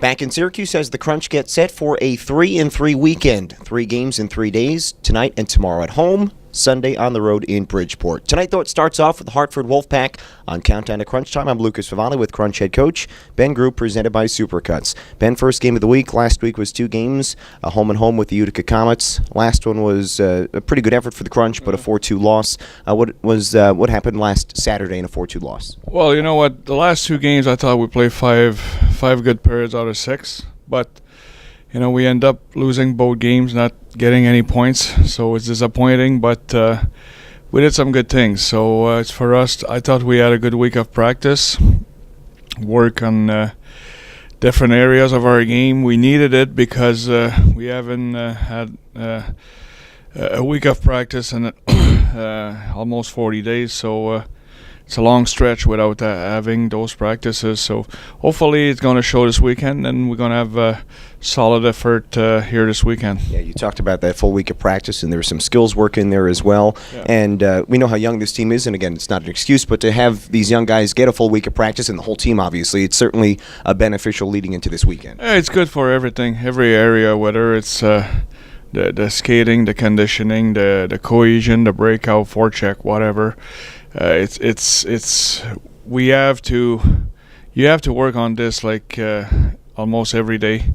Back in Syracuse as the Crunch gets set for a 3-3 weekend. 3 games in 3 days, tonight and tomorrow at home, Sunday on the road in Bridgeport. Tonight, though, it starts off with the Hartford Wolf Pack on Countdown to Crunch Time. I'm Lukas Favale with Crunch head coach Ben Groulx, presented by Supercuts. Ben, first game of the week. Last week was 2 games, a home and home with the Utica Comets. Last one was a pretty good effort for the Crunch, but a 4-2 loss. What happened last Saturday in a 4-2 loss? Well, you know what? The last 2 games, I thought we played five good periods out of 6, but we end up losing both games, not getting any points, so it's disappointing, but we did some good things. So it's for us. I thought we had a good week of practice, work on different areas of our game. We needed it because we haven't had a week of practice in almost 40 days, so it's a long stretch without having those practices. So hopefully it's going to show this weekend, and we're going to have a solid effort here this weekend. Yeah, you talked about that full week of practice, and there was some skills work in there as well. Yeah. And we know how young this team is, and again, it's not an excuse, but to have these young guys get a full week of practice, and the whole team, obviously, it's certainly beneficial leading into this weekend. It's good for everything, every area, whether it's the skating, the conditioning, the cohesion, the breakout, forecheck, whatever. You have to work on this like almost every day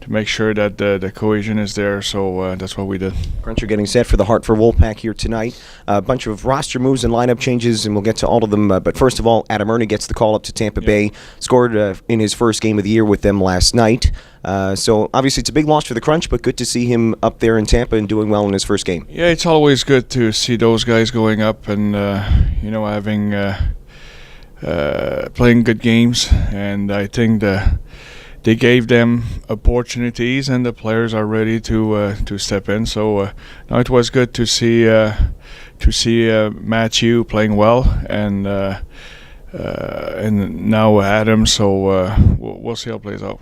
to make sure that the cohesion is there, so that's what we did. Crunch are getting set for the Hartford Wolf Pack here tonight. A bunch of roster moves and lineup changes, and we'll get to all of them. But first of all, Adam Ernie gets the call up to Tampa Bay. Scored in his first game of the year with them last night. So obviously it's a big loss for the Crunch, but good to see him up there in Tampa and doing well in his first game. Yeah, it's always good to see those guys going up and having playing good games, and I think they gave them opportunities, and the players are ready to step in. So now it was good to see Matthew playing well, and now Adam. So we'll see how it plays out.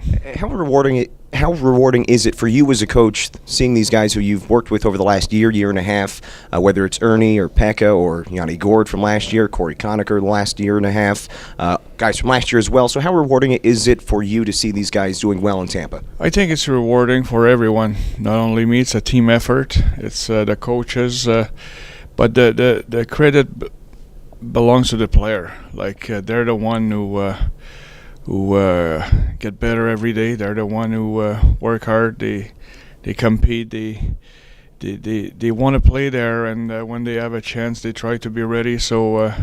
How rewarding is it for you as a coach seeing these guys who you've worked with over the last year and a half, whether it's Ernie or Pekka or Yanni Gord from last year, Corey Conacher the last year and a half, guys from last year as well. So how rewarding is it for you to see these guys doing well in Tampa? I think it's rewarding for everyone. Not only me, it's a team effort. It's the coaches, but the credit belongs to the player. Like they're the one who get better every day. They're the one who work hard. They compete. They want to play there, and when they have a chance, they try to be ready. So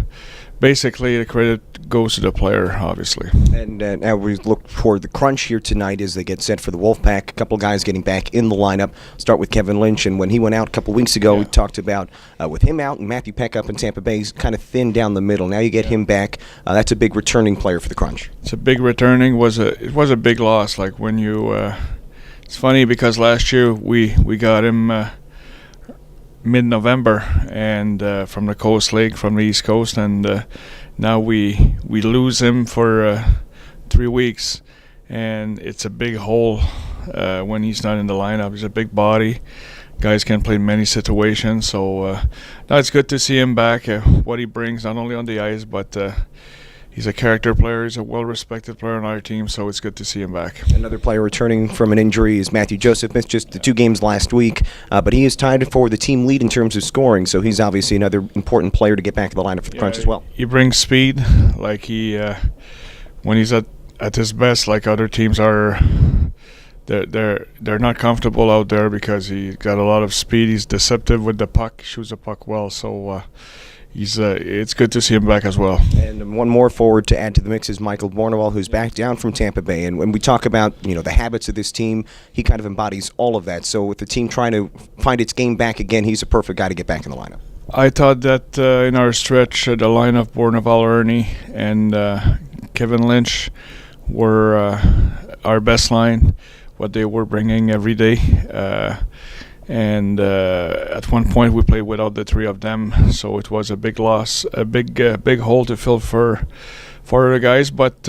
basically, the credit goes to the player, obviously. And now we look for the Crunch here tonight as they get set for the Wolfpack. A couple of guys getting back in the lineup. Start with Kevin Lynch, and when he went out a couple weeks ago, we talked about with him out and Matthew Peck up in Tampa Bay, kind of thin down the middle. Now you get him back. That's a big returning player for the Crunch. It's a big returning. It was a big loss. Like when you, it's funny because last year we got him mid-November, and from the Coast League, from the East Coast, and now we lose him for 3 weeks, and it's a big hole when he's not in the lineup. He's a big body. Guys can play in many situations, so now it's good to see him back, what he brings, not only on the ice, but he's a character player. He's a well-respected player on our team, so it's good to see him back. Another player returning from an injury is Matthew Joseph. Missed just the 2 games last week, but he is tied for the team lead in terms of scoring, so he's obviously another important player to get back to the lineup for the Crunch as well. He brings speed. Like when he's at his best, like other teams are, they're not comfortable out there because he got a lot of speed. He's deceptive with the puck, shoots the puck well, so it's good to see him back as well. And one more forward to add to the mix is Michael Benoit, who's back down from Tampa Bay. And when we talk about the habits of this team, he kind of embodies all of that. So with the team trying to find its game back again, he's a perfect guy to get back in the lineup. I thought that in our stretch, the line of Benoit, Ernie, and Kevin Lynch were our best line, what they were bringing every day. And at one point we played without the 3 of them, so it was a big loss, a big hole to fill for the guys. But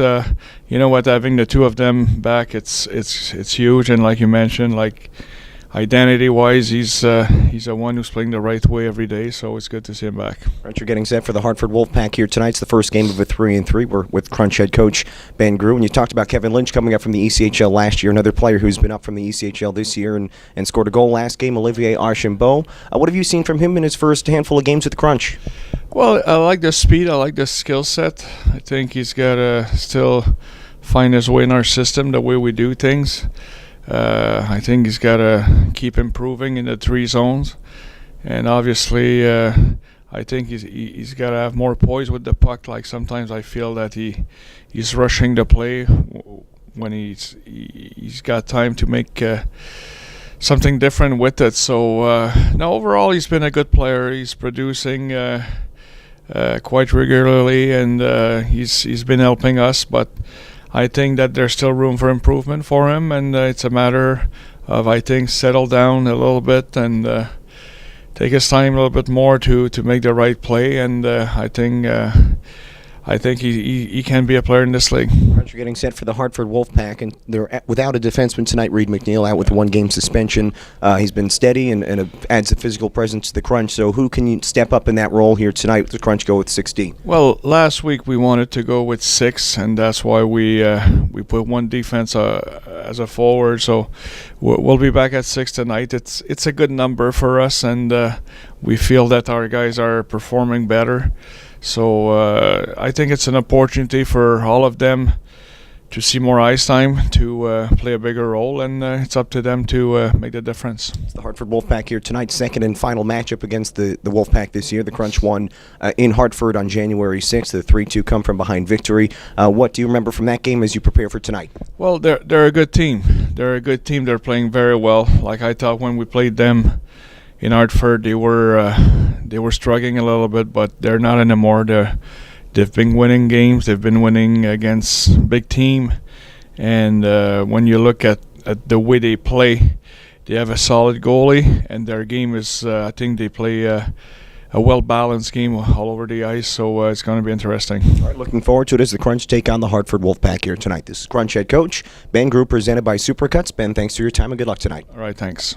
you know what, having the 2 of them back, it's huge. And like you mentioned, like identity-wise, he's the one who's playing the right way every day. So it's good to see him back. Crunch, you're getting set for the Hartford Wolf Pack here tonight. It's the first game of a 3-3. We're with Crunch head coach Ben Groulx. And you talked about Kevin Lynch coming up from the ECHL last year, another player who's been up from the ECHL this year and scored a goal last game, Olivier Archambault. What have you seen from him in his first handful of games with the Crunch? Well, I like the speed. I like the skill set. I think he's got to still find his way in our system, the way we do things. I think he's got to keep improving in the 3 zones. And obviously, I think he's got to have more poise with the puck. Like sometimes I feel that he's rushing the play when he's got time to make something different with it. So no, overall he's been a good player. He's producing quite regularly, and he's been helping us. But I think that there's still room for improvement for him, and it's a matter of, I think, settle down a little bit and take his time a little bit more to make the right play. And I think he can be a player in this league. Crunch, you're getting set for the Hartford Wolf Pack, and they're without a defenseman tonight. Reed McNeil out with a 1-game suspension. He's been steady and adds a physical presence to the Crunch. So who can you step up in that role here tonight with the Crunch go with 6D? Well, last week we wanted to go with 6, and that's why we put one defense as a forward. So we'll be back at 6 tonight. It's a good number for us, and we feel that our guys are performing better. So I think it's an opportunity for all of them to see more ice time, to play a bigger role, and it's up to them to make the difference. It's the Hartford Wolf Pack here tonight, second and final matchup against the Wolf Pack this year. The Crunch won in Hartford on January 6th. The 3-2 come from behind victory. What do you remember from that game as you prepare for tonight? Well, they're a good team. They're a good team. They're playing very well. Like I thought when we played them in Hartford, they were struggling a little bit, but they're not anymore. They've been winning games. They've been winning against big team, and when you look at the way they play, they have a solid goalie, and their game is, I think they play a well-balanced game all over the ice, so it's going to be interesting. All right, looking forward to it as the Crunch take on the Hartford Wolf Pack here tonight. This is Crunch head coach Ben Groulx, presented by Supercuts. Ben, thanks for your time and good luck tonight. All right, thanks.